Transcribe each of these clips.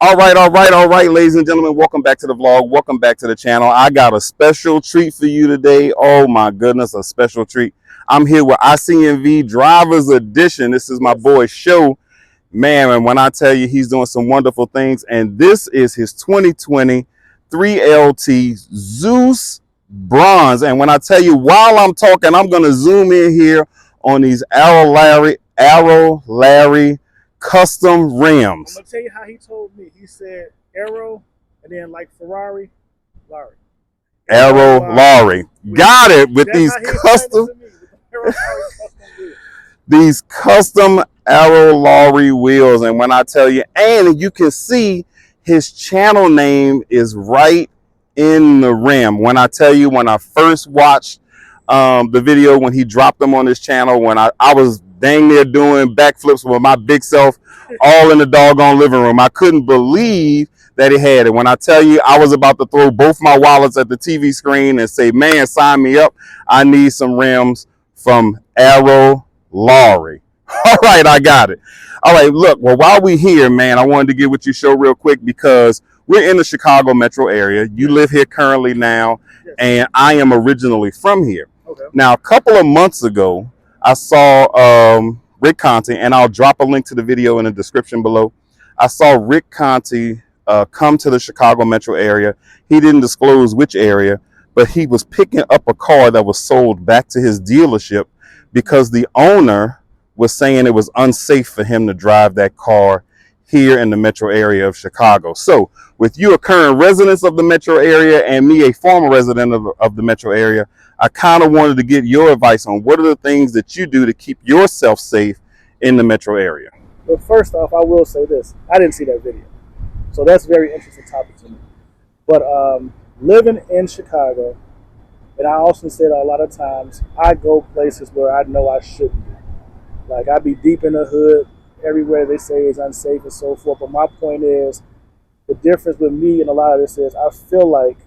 All right, ladies and gentlemen, welcome back to the vlog. Welcome back to the channel. I got a special treat for you today. Oh my goodness, a special treat. I'm here with ICNV Drivers Edition. This is my boy Show, man, and when I tell you he's doing some wonderful things, and this is his 2020 3LT Zeus Bronze. And when I tell you, while I'm talking, I'm going to zoom in here on these Arrow Larry custom rims. I'm gonna tell you how he told me. He said Arrow, and then like Ferrari, Larry. Arrow Larry. Got it with these custom Arrow Larry wheels. And when I tell you, and you can see his channel name is right in the rim. When I tell you, when I first watched the video when he dropped them on his channel, when I was dang near doing backflips with my big self all in the doggone living room. I couldn't believe that he had it. When I tell you, I was about to throw both my wallets at the TV screen and say, man, sign me up. I need some rims from Arrow Larry. All right, I got it. All right, look, well, while we're here, man, I wanted to get with you show real quick because we're in the Chicago metro area. You live here currently now, and I am originally from here. Okay. Now, a couple of months ago, I saw Rick Conti, and I'll drop a link to the video in the description below. I saw Rick Conti come to the Chicago metro area. He didn't disclose which area, but he was picking up a car that was sold back to his dealership because the owner was saying it was unsafe for him to drive that car here in the metro area of Chicago. So with you, a current resident of the metro area, and me, a former resident of the metro area, I kind of wanted to get your advice on what are the things that you do to keep yourself safe in the metro area. Well, first off, I will say this. I didn't see that video. So that's a very interesting topic to me. But living in Chicago, and I also said a lot of times, I go places where I know I shouldn't be. Like, I be deep in the hood, everywhere they say is unsafe and so forth. But my point is, the difference with me and a lot of this is I feel like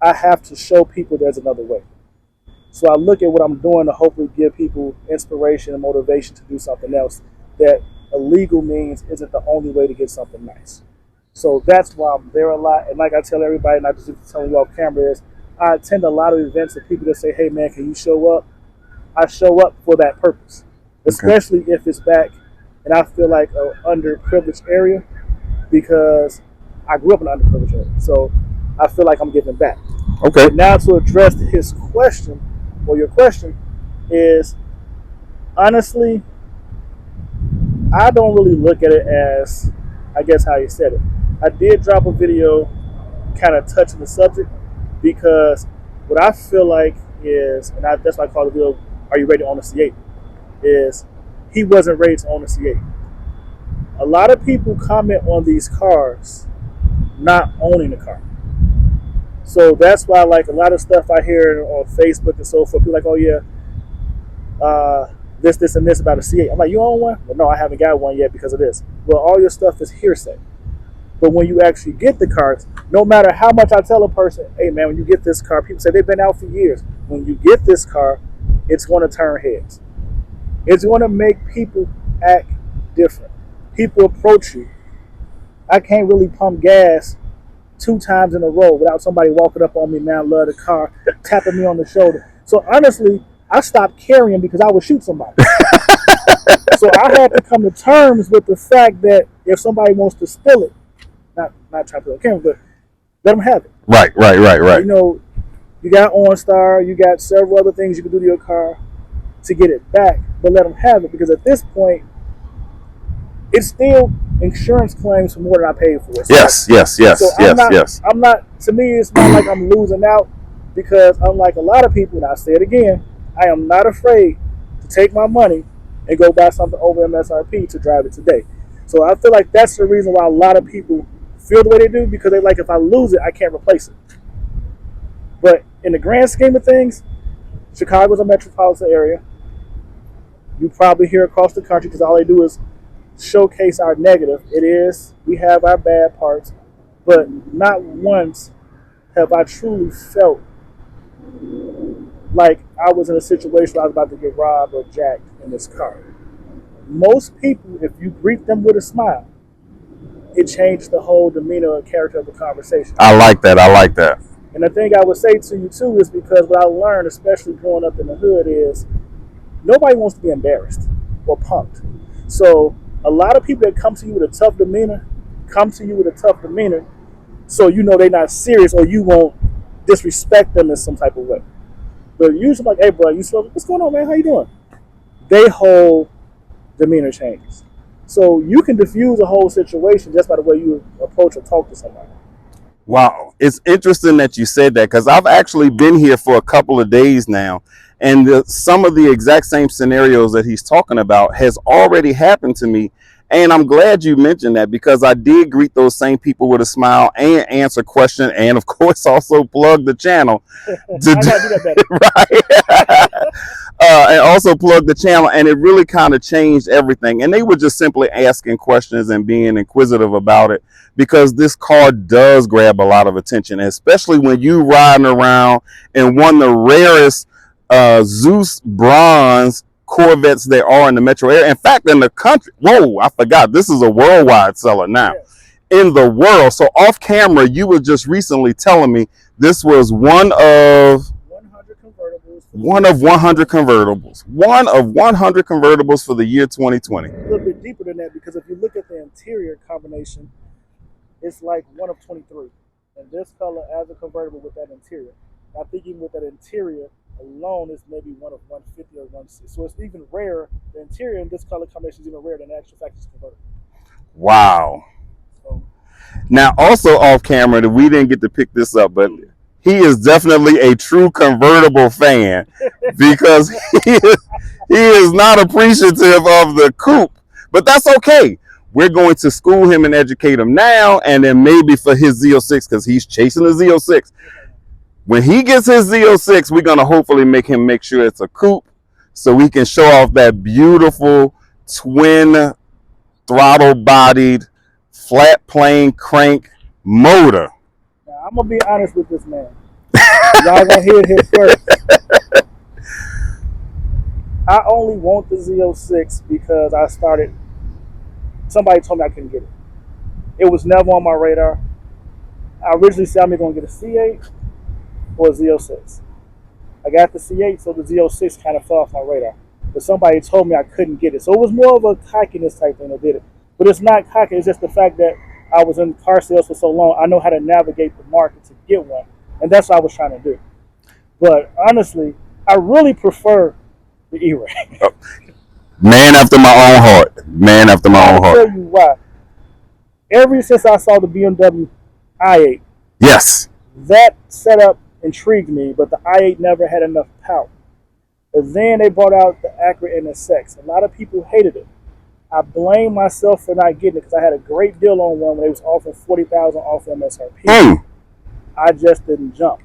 I have to show people there's another way. So I look at what I'm doing to hopefully give people inspiration and motivation to do something else, that a legal means isn't the only way to get something nice. So that's why I'm there a lot. And like I tell everybody, not just telling you off camera, is I attend a lot of events and people that say, hey man, can you show up? I show up for that purpose, especially if it's back and I feel like an underprivileged area, because I grew up in an underprivileged area. So I feel like I'm giving back. Okay. But now to address his question, or your question, is honestly, I don't really look at it as, I guess how you said it. I did drop a video kind of touching the subject because what I feel like is, and that's why I call the video, Are You Ready to Own a C8? Is he wasn't ready to own a C8. A lot of people comment on these cars not owning the car. So that's why, like, a lot of stuff I hear on Facebook and so forth, people like, oh yeah, this, and this about a C8. I'm like, you own one? Well, no, I haven't got one yet because of this. Well, all your stuff is hearsay. But when you actually get the cars, no matter how much I tell a person, hey man, when you get this car, people say they've been out for years. When you get this car, it's going to turn heads. It's going to make people act different. People approach you. I can't really pump gas 2 times in a row without somebody walking up on me, man, love the car, tapping me on the shoulder. So honestly, I stopped carrying because I would shoot somebody. So I had to come to terms with the fact that if somebody wants to steal it, not trying to put it on camera, but let them have it. Right. You know, you got OnStar, you got several other things you can do to your car to get it back, but let them have it, because at this point, it's still insurance claims for more than I paid for it. So I'm not, to me, it's not like I'm losing out, because unlike a lot of people, and I say it again, I am not afraid to take my money and go buy something over MSRP to drive it today. So I feel like that's the reason why a lot of people feel the way they do, because they like, if I lose it, I can't replace it. But in the grand scheme of things, Chicago's a metropolitan area. You probably hear across the country, because all they do is showcase our negative. It is, we have our bad parts, but not once have I truly felt like I was in a situation where I was about to get robbed or jacked in this car. Most people, if you greet them with a smile, it changed the whole demeanor and character of the conversation. I like that. I like that. And the thing I would say to you too is because what I learned, especially growing up in the hood, is nobody wants to be embarrassed or punked. So a lot of people that come to you with a tough demeanor so you know they're not serious or you won't disrespect them in some type of way. But usually like, hey bro, what's going on, man? How you doing? Their whole demeanor changes. So you can diffuse a whole situation just by the way you approach or talk to somebody. Wow. It's interesting that you said that because I've actually been here for a couple of days now. And some of the exact same scenarios that he's talking about has already happened to me. And I'm glad you mentioned that because I did greet those same people with a smile and answer questions and, of course, also plug the channel. Right. And also plug the channel. And it really kind of changed everything. And they were just simply asking questions and being inquisitive about it because this car does grab a lot of attention, especially when you riding around in one of the rarest Zeus bronze Corvettes there are in the metro area. In fact, in the country. Whoa, I forgot. This is a worldwide seller now. Yes. In the world. So off camera, you were just recently telling me this was one of 100 convertibles. One of 100 convertibles for the year 2020. A little bit deeper than that because if you look at the interior combination, it's like one of 23. And this color as a convertible with that interior. I think even with that interior alone is maybe one of 150 or 160. So it's even rarer. The interior in this color combination is even rarer than the actual fact it's convertible. Wow. So, now, also off camera, we didn't get to pick this up, but he is definitely a true convertible fan because he is not appreciative of the coupe. But that's okay. We're going to school him and educate him now, and then maybe for his Z06 because he's chasing the Z06. When he gets his Z06, we're going to hopefully make him make sure it's a coupe so we can show off that beautiful twin throttle-bodied flat plane crank motor. Now, I'm going to be honest with this man. Y'all going to hear it here first. I only want the Z06 because somebody told me I couldn't get it. It was never on my radar. I originally said I'm going to get a C8 or a Z06. I got the C8, so the Z06 kind of fell off my radar. But somebody told me I couldn't get it. So it was more of a cockiness type thing that did it. But it's not cocky, it's just the fact that I was in car sales for so long, I know how to navigate the market to get one. And that's what I was trying to do. But honestly, I really prefer the E-Ray. Man after my own heart. Man after my own heart. I'll tell you why. Ever since I saw the BMW i8, yes, that setup intrigued me, but the i8 never had enough power. But then they brought out the Acura NSX. A lot of people hated it. I blame myself for not getting it because I had a great deal on one when they was offering $40,000 off MSRP. I just didn't jump.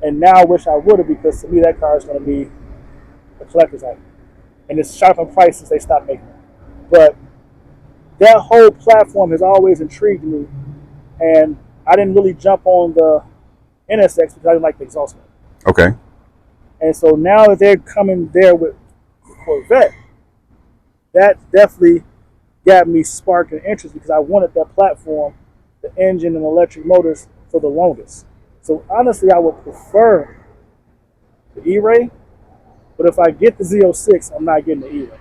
And now I wish I would have because to me that car is going to be a collector's item. And it's sharp in price since they stopped making it. But that whole platform has always intrigued me. And I didn't really jump on the NSX because I didn't like the exhaust note. Okay. And so now that they're coming there with Corvette, that definitely got me sparking interest because I wanted that platform, the engine and electric motors for the longest. So honestly, I would prefer the E-Ray, but if I get the Z06, I'm not getting the E-Ray.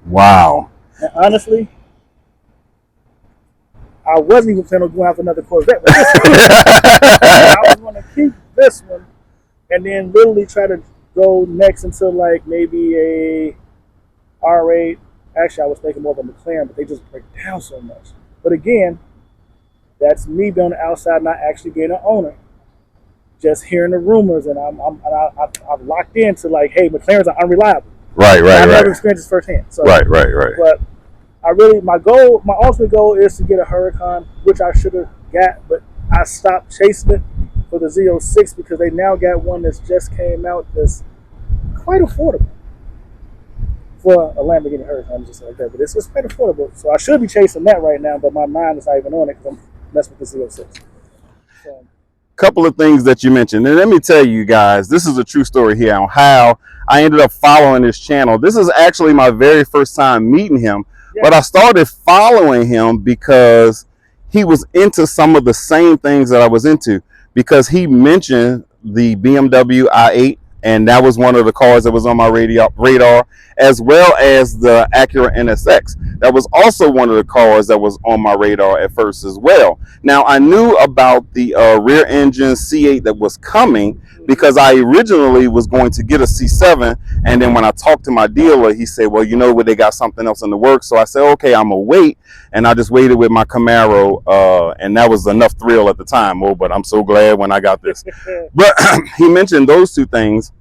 Wow. And honestly, I wasn't even planning on going after another Corvette. But I was going to keep this one and then literally try to go next until like maybe a R8. Actually, I was thinking more of a McLaren, but they just break down so much. But again, that's me being on the outside, not actually being an owner. Just hearing the rumors, and I've locked into like, hey, McLarens are unreliable. Right. I've never experienced this firsthand. So, right. But my ultimate goal is to get a Huracan, which I should have got, but I stopped chasing it for the Z06 because they now got one that's just came out that's quite affordable for a Lamborghini Huracan, just like that. But it's quite affordable, so I should be chasing that right now, but my mind is not even on it because I'm messing with the Z06. So, couple of things that you mentioned, and let me tell you guys, this is a true story here on how I ended up following this channel. This is actually my very first time meeting him, but I started following him because he was into some of the same things that I was into, because he mentioned the BMW i8, and that was one of the cars that was on my radar, as well as the Acura NSX. That was also one of the cars that was on my radar at first as well. Now, I knew about the rear engine C8 that was coming, because I originally was going to get a C7, and then when I talked to my dealer, he said, well, you know what, they got something else in the works. So I said, okay, I'm gonna wait, and I just waited with my Camaro, and that was enough thrill at the time. Oh, but I'm so glad when I got this. But he mentioned those two things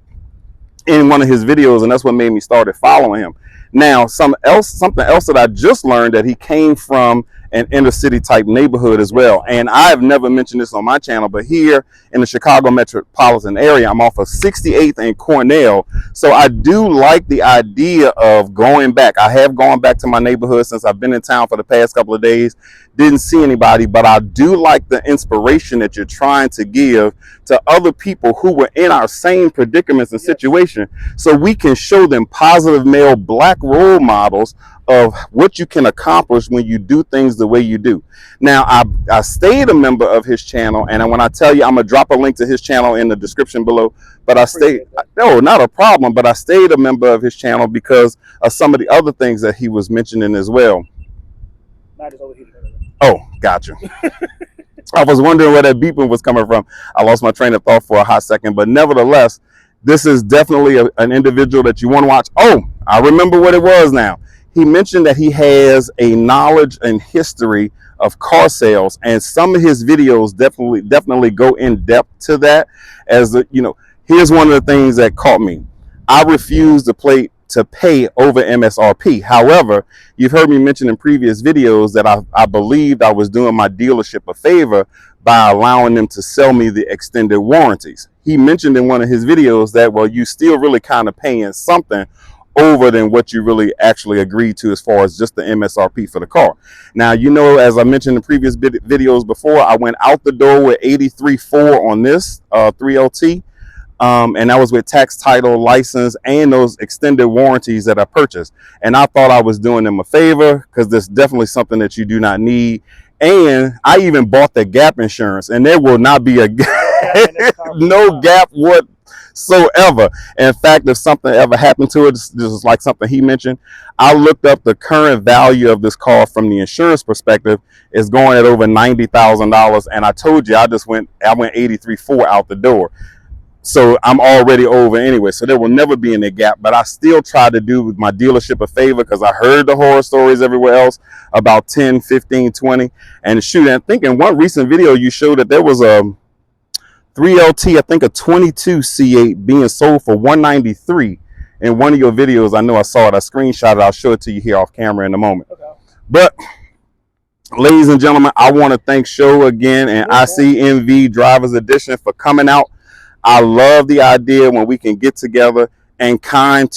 in one of his videos, and that's what made me started following him. Now, something else that I just learned, that he came from an inner city type neighborhood as well. And I've never mentioned this on my channel, but here in the Chicago metropolitan area, I'm off of 68th and Cornell. So I do like the idea of going back. I have gone back to my neighborhood since I've been in town for the past couple of days. Didn't see anybody, but I do like the inspiration that you're trying to give to other people who were in our same predicaments and situation, so we can show them positive male black role models of what you can accomplish when you do things the way you do. Now, I stayed a member of his channel, and when I tell you, I'm gonna drop a link to his channel in the description below. But I stayed, no, not a problem, but I stayed a member of his channel because of some of the other things that he was mentioning as well. Oh, gotcha. I was wondering where that beeping was coming from. I lost my train of thought for a hot second, but nevertheless, this is definitely an individual that you want to watch. Oh, I remember what it was now. He mentioned that he has a knowledge and history of car sales, and some of his videos definitely go in depth to that. As the, you know, here's one of the things that caught me. I refuse to pay over MSRP. However, you've heard me mention in previous videos that I believed I was doing my dealership a favor by allowing them to sell me the extended warranties. He mentioned in one of his videos that, well, you still really kind of paying something over than what you really actually agreed to as far as just the MSRP for the car. Now, you know, as I mentioned in previous videos before, I went out the door with 83.4 on this 3LT. And that was with tax, title, license, and those extended warranties that I purchased. And I thought I was doing them a favor, because this is definitely something that you do not need. And I even bought the gap insurance, and there will not be a no gap whatsoever. In fact, if something ever happened to it, this is like something he mentioned, I looked up the current value of this car from the insurance perspective is going at over $90,000. And I told you, I went 83.4 out the door. So I'm already over anyway, so there will never be any gap. But I still try to do my dealership a favor, because I heard the horror stories everywhere else about 10, 15, 20. And shoot, I think in one recent video you showed that there was a 3LT, I think a 22 C8 being sold for $193 in one of your videos. I know I saw it. I screenshot it. I'll show it to you here off camera in a moment. Okay. But ladies and gentlemen, I want to thank Show again and ICMV Drivers Edition for coming out. I love the idea when we can get together and kind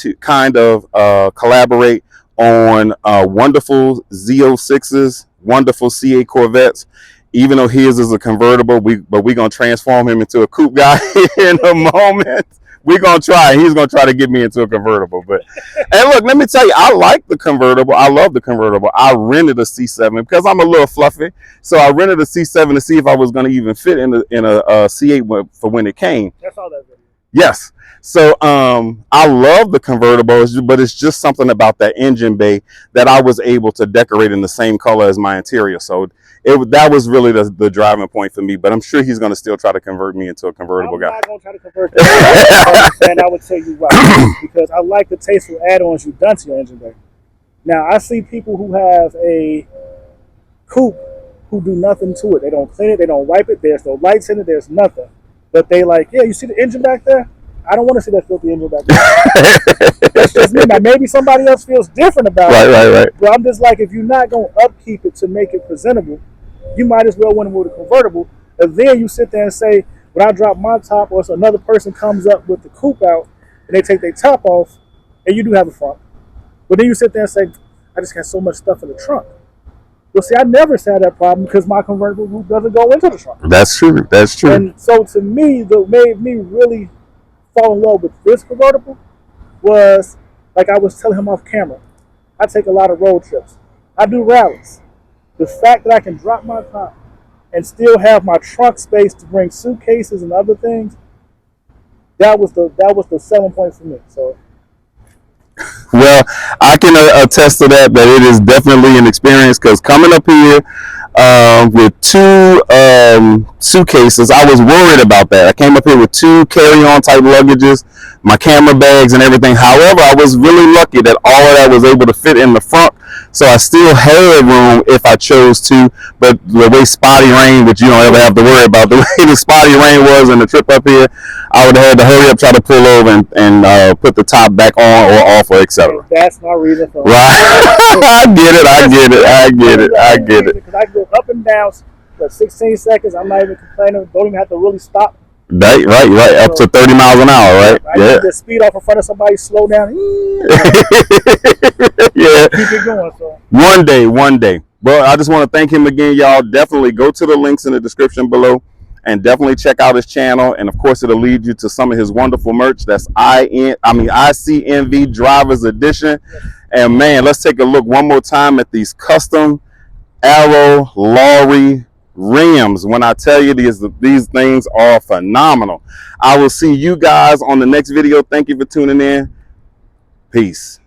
of collaborate on wonderful Z06s, wonderful C8 Corvettes. Even though his is a convertible, but we're gonna transform him into a coupe guy in a moment. We're gonna try. He's gonna try to get me into a convertible. But and look, let me tell you, I like the convertible. I love the convertible. I rented a C7 because I'm a little fluffy. So I rented a C7 to see if I was gonna even fit in a C8 for when it came. That's all that video. Yes. So I love the convertible, but it's just something about that engine bay that I was able to decorate in the same color as my interior. So that was really the driving point for me. But I'm sure he's going to still try to convert me into a convertible guy. I'm not going to try to convert you. And I would tell you why. Because I like the tasteful add-ons you've done to your engine bay. Now, I see people who have a coupe who do nothing to it. They don't clean it. They don't wipe it. There's no lights in it. There's nothing. But they like, yeah, you see the engine back there? I don't want to see that filthy engine back there. That's just me. Now, maybe somebody else feels different about it. Right. But I'm just like, if you're not going to upkeep it to make it presentable, you might as well win with a convertible. And then you sit there and say, when I drop my top, or so another person comes up with the coupe out and they take their top off, and you do have a front. But then you sit there and say, I just got so much stuff in the trunk. Well, see, I never had that problem because my convertible roof doesn't go into the trunk. That's true. That's true. And so to me, what made me really fall in love with this convertible was, like I was telling him off camera, I take a lot of road trips. I do rallies. The fact that I can drop my top and still have my trunk space to bring suitcases and other things, that was the selling point for me. So Well, I can attest to that it is definitely an experience, because coming up here with two suitcases, I was worried about that. I came up here with two carry-on type luggages, my camera bags and everything. However, I was really lucky that all of that was able to fit in the front, so I still had room if I chose to. But the way spotty rain, which you don't ever have to worry about, the way the spotty rain was in the trip up here, I would have had to hurry up, try to pull over and put the top back on or off, or etc. That's my reason for right. I get it. Because I go up and down for 16 seconds. I'm not even complaining. Don't even have to really stop. Right. Up to 30 miles an hour, right? I need to speed off in front of somebody, slow down. Yeah. Keep it going. So One day. Well, I just want to thank him again, y'all. Definitely go to the links in the description below and definitely check out his channel. And of course, it'll lead you to some of his wonderful merch. That's ICNV Drivers Edition. And man, let's take a look one more time at these custom Arrow Lowry rims. When I tell you these things are phenomenal. I will see you guys on the next video. Thank you for tuning in. Peace.